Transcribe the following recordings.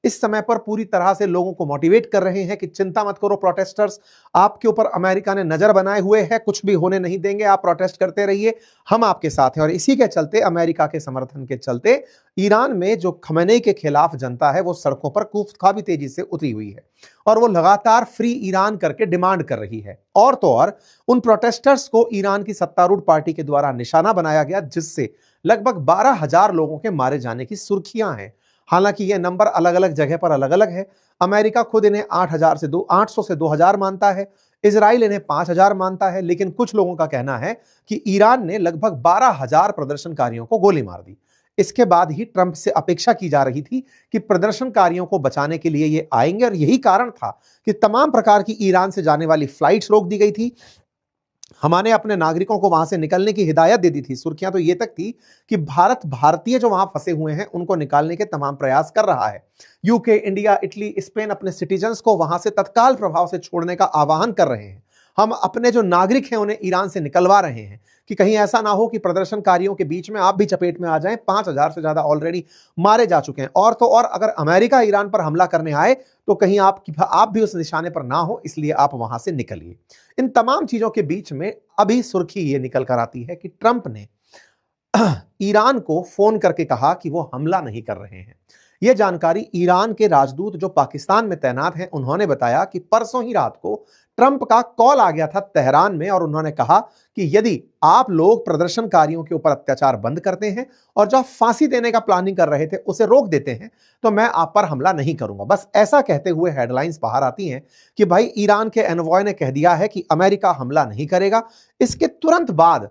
इस समय पर पूरी तरह से लोगों को मोटिवेट कर रहे हैं कि चिंता मत करो प्रोटेस्टर्स, आपके ऊपर अमेरिका ने नजर बनाए हुए है, कुछ भी होने नहीं देंगे, आप प्रोटेस्ट करते रहिए, हम आपके साथ हैं। और इसी के चलते, अमेरिका के समर्थन के चलते, ईरान में जो खमेनेई के खिलाफ जनता है वो सड़कों पर काफी तेजी से उतरी हुई है और वो लगातार फ्री ईरान करके डिमांड कर रही है। और तो और उन प्रोटेस्टर्स को ईरान की सत्तारूढ़ पार्टी के द्वारा निशाना बनाया गया, जिससे लगभग 12,000 लोगों के मारे जाने की सुर्खियां हैं। हालांकि ये नंबर अलग अलग जगह पर अलग अलग है। अमेरिका खुद इन्हें 800 से 2,000 मानता है, इजराइल इन्हें 5,000 मानता है, लेकिन कुछ लोगों का कहना है कि ईरान ने लगभग 12,000 प्रदर्शनकारियों को गोली मार दी। इसके बाद ही ट्रंप से अपेक्षा की जा रही थी कि प्रदर्शनकारियों को बचाने के लिए ये आएंगे, और यही कारण था कि तमाम प्रकार की ईरान से जाने वाली फ्लाइट्स रोक दी गई थी। हमने अपने नागरिकों को वहां से निकलने की हिदायत दे दी थी। सुर्खियां तो ये तक थी कि भारतीय जो वहां फंसे हुए हैं उनको निकालने के तमाम प्रयास कर रहा है। यूके, इंडिया, इटली, स्पेन अपने सिटीजन्स को वहां से तत्काल प्रभाव से छोड़ने का आह्वान कर रहे हैं। हम अपने जो नागरिक हैं उन्हें ईरान से निकलवा रहे हैं कि कहीं ऐसा ना हो कि प्रदर्शनकारियों के बीच में आप भी चपेट में आ जाएं। 5,000 से ज्यादा ऑलरेडी मारे जा चुके हैं। और तो और अगर अमेरिका ईरान पर हमला करने आए तो कहीं आप भी उस निशाने पर ना हो, इसलिए आप वहां से निकलिए। इन तमाम चीजों के बीच में अभी सुर्खी ये निकल कर आती है कि ट्रंप ने ईरान को फोन करके कहा कि वो हमला नहीं कर रहे हैं। यह जानकारी ईरान के राजदूत जो पाकिस्तान में तैनात हैं उन्होंने बताया कि परसों ही रात को ट्रंप का कॉल आ गया था तेहरान में, और उन्होंने कहा कि यदि आप लोग प्रदर्शनकारियों के ऊपर अत्याचार बंद करते हैं और जो फांसी देने का प्लानिंग कर रहे थे उसे रोक देते हैं तो मैं आप पर हमला नहीं करूंगा। बस ऐसा कहते हुए हेडलाइंस बाहर आती हैं कि भाई ईरान के एनवॉय ने कह दिया है कि अमेरिका हमला नहीं करेगा। इसके तुरंत बाद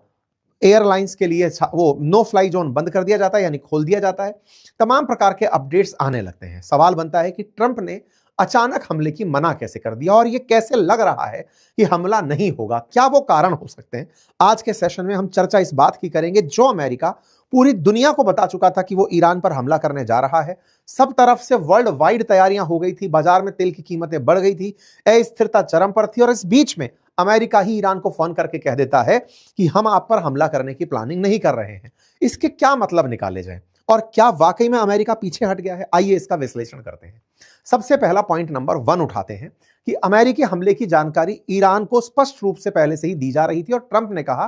एयरलाइंस के लिए वो नो फ्लाई जोन बंद कर दिया जाता है, यानी खोल दिया जाता है। तमाम प्रकार के अपडेट्स आने लगते हैं। सवाल बनता है कि ट्रंप ने अचानक हमले की मना कैसे कर दिया, और ये कैसे लग रहा है कि हमला नहीं होगा, क्या वो कारण हो सकते हैं। आज के सेशन में हम चर्चा इस बात की करेंगे जो अमेरिका पूरी दुनिया को बता चुका था कि वो ईरान पर हमला करने जा रहा है। सब तरफ से वर्ल्ड वाइड तैयारियां हो गई थी, बाजार में तेल की कीमतें बढ़ गई थी, अस्थिरता चरम पर थी, और इस बीच में अमेरिका ही ईरान को फोन करके कह देता है कि हम आप पर हमला करने की प्लानिंग नहीं कर रहे हैं। इसके क्या मतलब निकाले जाएं, और क्या वाकई में अमेरिका पीछे हट गया है? आइए इसका विश्लेषण करते हैं। सबसे पहला पॉइंट नंबर 1 उठाते हैं कि अमेरिकी हमले की जानकारी ईरान को स्पष्ट रूप से पहले से ही दी जा रही थी, और ट्रंप ने कहा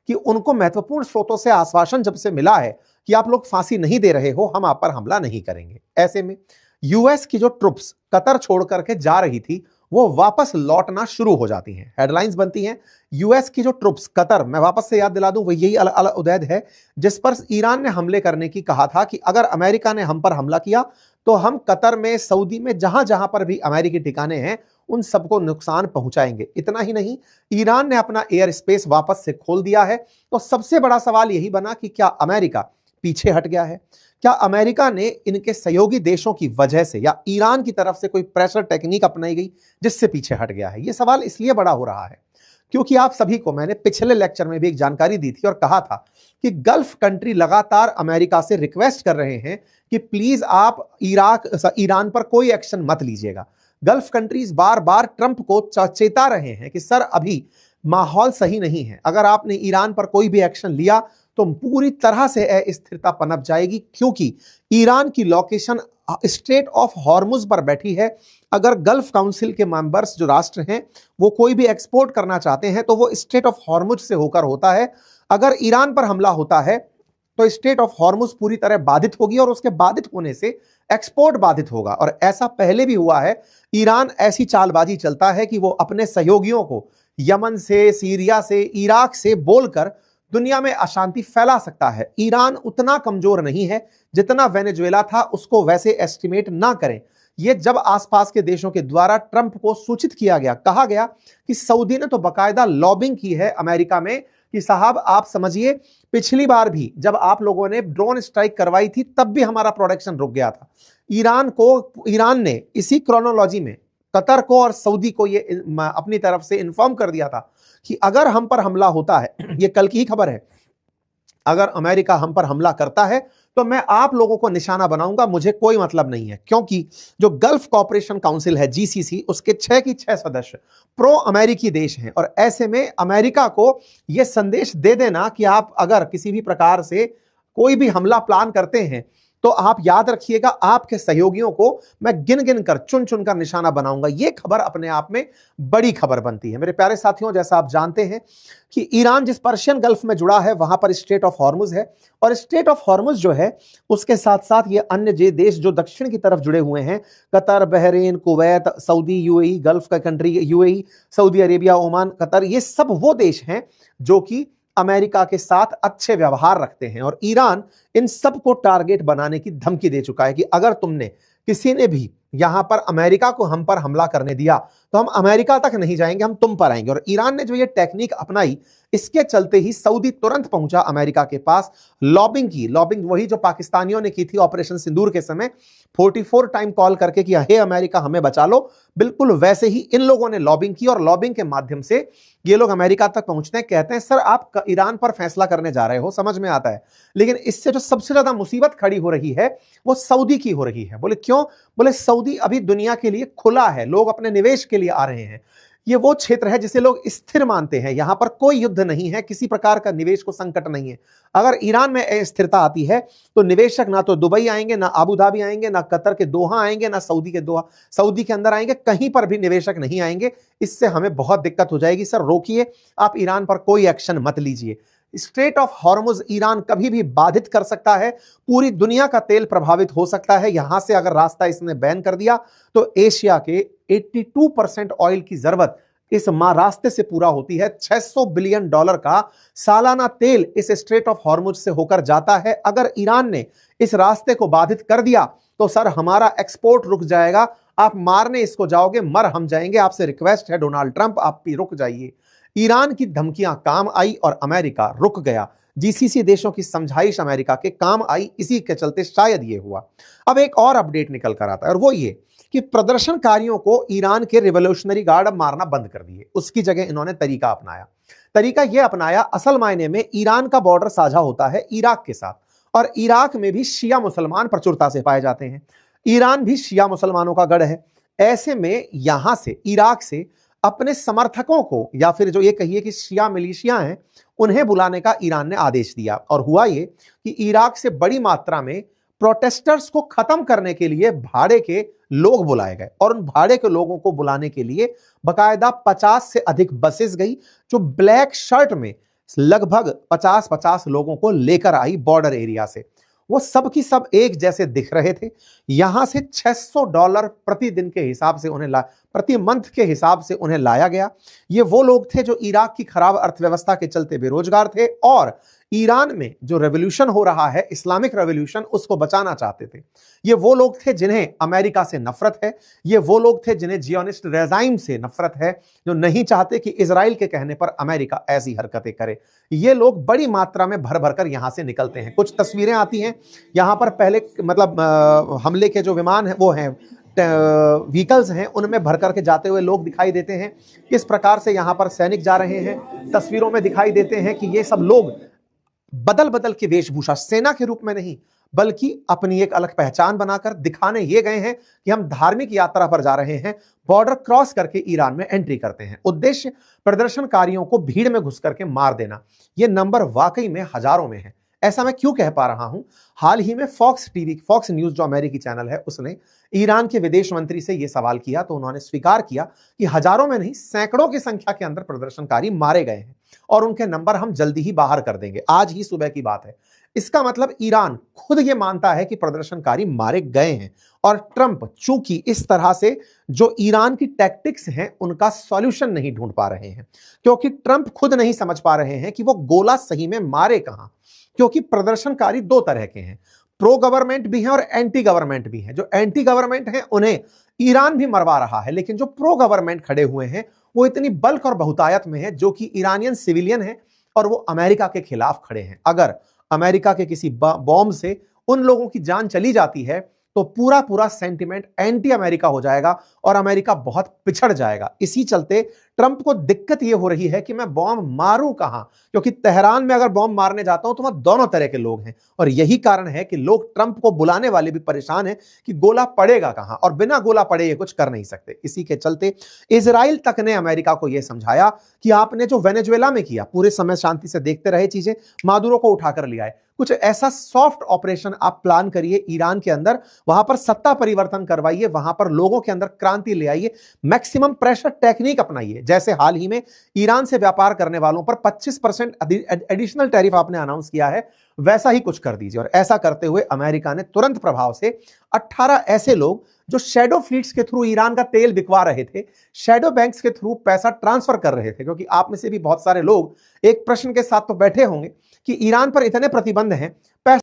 कि उनको महत्वपूर्ण स्रोतों से आश्वासन जब से मिला है कि आप लोग फांसी नहीं दे रहे हो, हम आप पर हमला नहीं करेंगे। ऐसे में यूएस की जो ट्रुप्स कतर छोड़ करके जा रही थी वो वापस लौटना शुरू हो जाती हैं। हेडलाइंस बनती हैं यूएस की जो ट्रुप्स कतर, मैं वापस से याद दिला दूं, वो यही अल उदैद है जिस पर ईरान ने हमले करने की कहा था कि अगर अमेरिका ने हम पर हमला किया तो हम कतर में, सऊदी में, जहां जहां पर भी अमेरिकी ठिकाने हैं उन सबको नुकसान पहुंचाएंगे। इतना ही नहीं, ईरान ने अपना एयर स्पेस वापस से खोल दिया है। तो सबसे बड़ा सवाल यही बना कि क्या अमेरिका पीछे हट गया है? क्या अमेरिका ने इनके सहयोगी देशों की वजह से या ईरान की तरफ से कोई प्रेशर टेक्निक अपनाई गई जिससे पीछे हट गया है? यह सवाल इसलिए बड़ा हो रहा है क्योंकि आप सभी को मैंने पिछले लेक्चर में भी एक जानकारी दी थी और कहा था कि गल्फ कंट्री लगातार अमेरिका से रिक्वेस्ट कर रहे हैं कि प्लीज आप ईरान पर कोई एक्शन मत लीजिएगा। गल्फ कंट्रीज बार बार ट्रंप को चेता रहे हैं कि सर अभी माहौल सही नहीं है, अगर आपने ईरान पर कोई भी एक्शन लिया तो पूरी तरह से अस्थिरता पनप जाएगी, क्योंकि ईरान की लोकेशन स्ट्रेट ऑफ हॉर्मुज पर बैठी है। अगर गल्फ काउंसिल के मेंबर्स जो राष्ट्र हैं वो कोई भी एक्सपोर्ट करना चाहते हैं तो वो स्ट्रेट ऑफ हॉर्मुज से होकर होता है। अगर ईरान पर हमला होता है तो स्ट्रेट ऑफ हॉर्मुज पूरी तरह बाधित होगी और उसके बाधित होने से एक्सपोर्ट बाधित होगा। और ऐसा पहले भी हुआ है। ईरान ऐसी चालबाजी चलता है कि वो अपने सहयोगियों को यमन से, सीरिया से, इराक से बोलकर दुनिया में अशांति फैला सकता है। ईरान उतना कमजोर नहीं है जितना वेनेजुएला था, उसको वैसे एस्टिमेट ना करें। यह जब आसपास के देशों के द्वारा ट्रंप को सूचित किया गया, कहा गया कि सऊदी ने तो बाकायदा लॉबिंग की है अमेरिका में कि साहब आप समझिए, पिछली बार भी जब आप लोगों ने ड्रोन स्ट्राइक करवाई थी तब भी हमारा प्रोडक्शन रुक गया था। ईरान ने इसी क्रोनोलॉजी में कतर को और सऊदी को ये अपनी तरफ से इन्फॉर्म कर दिया था कि अगर हम पर हमला होता है, ये कल की ही खबर है, अगर अमेरिका हम पर हमला करता है तो मैं आप लोगों को निशाना बनाऊंगा, मुझे कोई मतलब नहीं है। क्योंकि जो गल्फ कॉपरेशन काउंसिल है जीसीसी, उसके 6 की 6 सदस्य प्रो अमेरिकी देश हैं, और ऐसे में अमेरिका को यह संदेश दे देना कि आप अगर किसी भी प्रकार से कोई भी हमला प्लान करते हैं तो आप याद रखिएगा, आपके सहयोगियों को मैं गिन गिन कर, चुन चुन कर निशाना बनाऊंगा। यह खबर अपने आप में बड़ी खबर बनती है। मेरे प्यारे साथियों, जैसा आप जानते हैं कि ईरान जिस पर्शियन गल्फ में जुड़ा है वहां पर स्ट्रेट ऑफ हॉर्मुज है, और स्ट्रेट ऑफ हॉर्मुज जो है उसके साथ साथ ये अन्य देश जो दक्षिण की तरफ जुड़े हुए हैं, Qatar, Bahrain, Kuwait, Saudi, UAE, Gulf का country UAE, Saudi Arabia, Oman, Qatar, ये सब वो देश हैं जो कि अमेरिका के साथ अच्छे व्यवहार रखते हैं। और ईरान इन सबको टारगेट बनाने की धमकी दे चुका है कि अगर तुमने किसी ने भी यहां पर अमेरिका को हम पर हमला करने दिया तो हम अमेरिका तक नहीं जाएंगे, हम तुम पर आएंगे। और ईरान ने जो ये टेक्निक अपनाई, इसके चलते ही सऊदी तुरंत पहुंचा अमेरिका के पास, लॉबिंग की। लॉबिंग वही जो पाकिस्तानियों ने की थी ऑपरेशन सिंदूर के समय, 44 टाइम कॉल करके कि हे अमेरिका हमें बचा लो, बिल्कुल वैसे ही इन लोगों ने लॉबिंग की। और लॉबिंग के माध्यम से ये लोग अमेरिका तक पहुंचते हैं, कहते हैं सर आप ईरान पर फैसला करने जा रहे हो, समझ में आता है, लेकिन इससे जो सबसे ज्यादा मुसीबत खड़ी हो रही है वो सऊदी की हो रही है। बोले क्यों? बोले सऊदी अभी दुनिया के लिए खुला है, लोग अपने निवेश के लिए आ रहे हैं, ये वो क्षेत्र है जिसे लोग स्थिर मानते हैं, यहां पर कोई युद्ध नहीं है, किसी प्रकार का निवेश को संकट नहीं है। अगर ईरान में अस्थिरता आती है तो निवेशक ना तो दुबई आएंगे, ना अबू धाबी आएंगे, ना कतर के दोहा आएंगे, ना सऊदी के दोहा, सऊदी के अंदर आएंगे, कहीं पर भी निवेशक नहीं आएंगे। इससे हमें बहुत दिक्कत हो जाएगी। सर रोकिए, आप ईरान पर कोई एक्शन मत लीजिए। स्ट्रेट ऑफ हॉर्मुज ईरान कभी भी बाधित कर सकता है, पूरी दुनिया का तेल प्रभावित हो सकता है। यहां से अगर रास्ता इसने बैन कर दिया तो एशिया के 82% ऑयल की जरूरत इस रास्ते से पूरा होती है। $600 बिलियन का सालाना तेल इस स्ट्रेट ऑफ हॉर्मुज से होकर जाता है। अगर ईरान ने इस रास्ते को बाधित कर दिया तो सर हमारा एक्सपोर्ट रुक जाएगा, आप मारने इसको जाओगे, मर हम जाएंगे। आपसे रिक्वेस्ट है डोनाल्ड ट्रंप, आप भी रुक जाइए। ईरान की धमकियां काम आई और अमेरिका रुक गया। जीसीसी देशों की समझाइश अमेरिका के काम आई, इसी के चलते शायद ये हुआ। अब एक और अपडेट निकल कर आता है और वो ये कि प्रदर्शनकारियों को ईरान के रिवोल्यूशनरी गार्ड अब मारना बंद कर दिए, उसकी जगह इन्होंने तरीका अपनाया। तरीका यह अपनाया, असल मायने में ईरान का बॉर्डर साझा होता है इराक के साथ, और इराक में भी शिया मुसलमान प्रचुरता से पाए जाते हैं। ईरान भी शिया मुसलमानों का गढ़ है। ऐसे में यहां से, इराक से अपने समर्थकों को, या फिर जो ये कहिए कि शिया मिलिशिया हैं, उन्हें बुलाने का ईरान ने आदेश दिया। और हुआ ये कि इराक से बड़ी मात्रा में प्रोटेस्टर्स को खत्म करने के लिए भाड़े के लोग बुलाए गए, और उन भाड़े के लोगों को बुलाने के लिए बकायदा 50 से अधिक बसेस गई, जो ब्लैक शर्ट में लगभग 50-50 लोगों को लेकर आई बॉर्डर एरिया से। वो सब की सब एक जैसे दिख रहे थे। यहां से $600 प्रतिदिन के हिसाब से उन्हें प्रति मंथ के हिसाब से उन्हें लाया गया। ये वो लोग थे जो इराक की खराब अर्थव्यवस्था के चलते बेरोजगार थे और ईरान में जो रेवोल्यूशन हो रहा है, इस्लामिक रेवोल्यूशन, उसको बचाना चाहते थे। ये वो लोग थे जिन्हें अमेरिका से नफरत है, ये वो लोग थे जिन्हें जियोनिस्ट रेजाइम से नफरत है, जो नहीं चाहते कि इजराइल के कहने पर अमेरिका ऐसी हरकतें करे। ये लोग बड़ी मात्रा में भर भर कर यहां से निकलते हैं। कुछ तस्वीरें आती हैं यहां पर, पहले मतलब हमले के जो विमान है वो हैं, व्हीकल्स हैं, उनमें भर करके जाते हुए लोग दिखाई देते हैं। किस प्रकार से यहां पर सैनिक जा रहे हैं, तस्वीरों में दिखाई देते हैं कि ये सब लोग बदल बदल के वेशभूषा, सेना के रूप में नहीं बल्कि अपनी एक अलग पहचान बनाकर दिखाने ये गए हैं कि हम धार्मिक यात्रा पर जा रहे हैं, बॉर्डर क्रॉस करके ईरान में एंट्री करते हैं। उद्देश्य प्रदर्शनकारियों को भीड़ में घुस करके मार देना। यह नंबर वाकई में हजारों में है। ऐसा मैं क्यों कह पा रहा हूं? हाल ही में फॉक्स न्यूज जो अमेरिकी चैनल है, उसने ईरान के विदेश मंत्री से यह सवाल किया तो उन्होंने स्वीकार किया कि हजारों में नहीं, सैकड़ों की संख्या के अंदर प्रदर्शनकारी मारे गए हैं और उनके नंबर हम जल्दी ही बाहर कर देंगे। आज ही सुबह की बात है। इसका मतलब ईरान खुद ये मानता है कि प्रदर्शनकारी मारे गए हैं और ट्रंप चूंकि इस तरह से जो ईरान की टैक्टिक्स हैं उनका सॉल्यूशन नहीं ढूंढ पा रहे हैं, क्योंकि ट्रंप खुद नहीं समझ पा रहे हैं कि वो गोला सही में मारे कहां। क्योंकि प्रदर्शनकारी दो तरह के हैं, प्रो गवर्नमेंट भी हैं और एंटी गवर्नमेंट भी हैं। जो एंटी गवर्नमेंट हैं उन्हें ईरान भी मरवा रहा है, लेकिन जो प्रो गवर्नमेंट खड़े हुए हैं वो इतनी बल्क और बहुतायत में है, जो कि ईरानियन सिविलियन है और वो अमेरिका के खिलाफ खड़े हैं। अगर अमेरिका के किसी बॉम्ब से उन लोगों की जान चली जाती है तो पूरा सेंटिमेंट एंटी अमेरिका हो जाएगा और अमेरिका बहुत पिछड़ जाएगा। इसी चलते ट्रंप को दिक्कत यह हो रही है कि मैं बॉम्ब मारूं कहां, क्योंकि तेहरान में अगर बॉम्ब मारने जाता हूं तो वहां दोनों तरह के लोग हैं, और यही कारण है कि लोग ट्रंप को बुलाने वाले भी परेशान हैं कि गोला पड़ेगा कहां, और बिना गोला पड़े ये कुछ कर नहीं सकते। इसी के चलते इजराइल तक ने अमेरिका को यह समझाया कि आपने जो वेनेजुएला में किया, पूरे समय शांति से देखते रहे चीजें, मादुरो को उठाकर ले आए, कुछ ऐसा सॉफ्ट ऑपरेशन आप प्लान करिए ईरान के अंदर, वहां पर सत्ता परिवर्तन करवाइए, वहां पर लोगों के अंदर क्रांति ले आइए, मैक्सिमम प्रेशर टेक्निक अपनाइए। जैसे हाल ही में ईरान से व्यापार करने वालों पर 25% एडिशनल टैरिफ आपने अनाउंस किया है, वैसा ही कुछ कर दीजिए। और ऐसा करते हुए अमेरिका ने तुरंत प्रभाव से 18 ऐसे लोग जो शैडो फ्लीट्स के थ्रू ईरान का तेल बिकवा रहे थे, शैडो बैंक्स के थ्रू पैसा ट्रांसफर कर रहे थे, क्योंकि आप में से भी बहुत सारे लोग एक प्रश्न के साथ तो बैठे होंगे कि ईरान पर इतने प्रतिबंध हैं,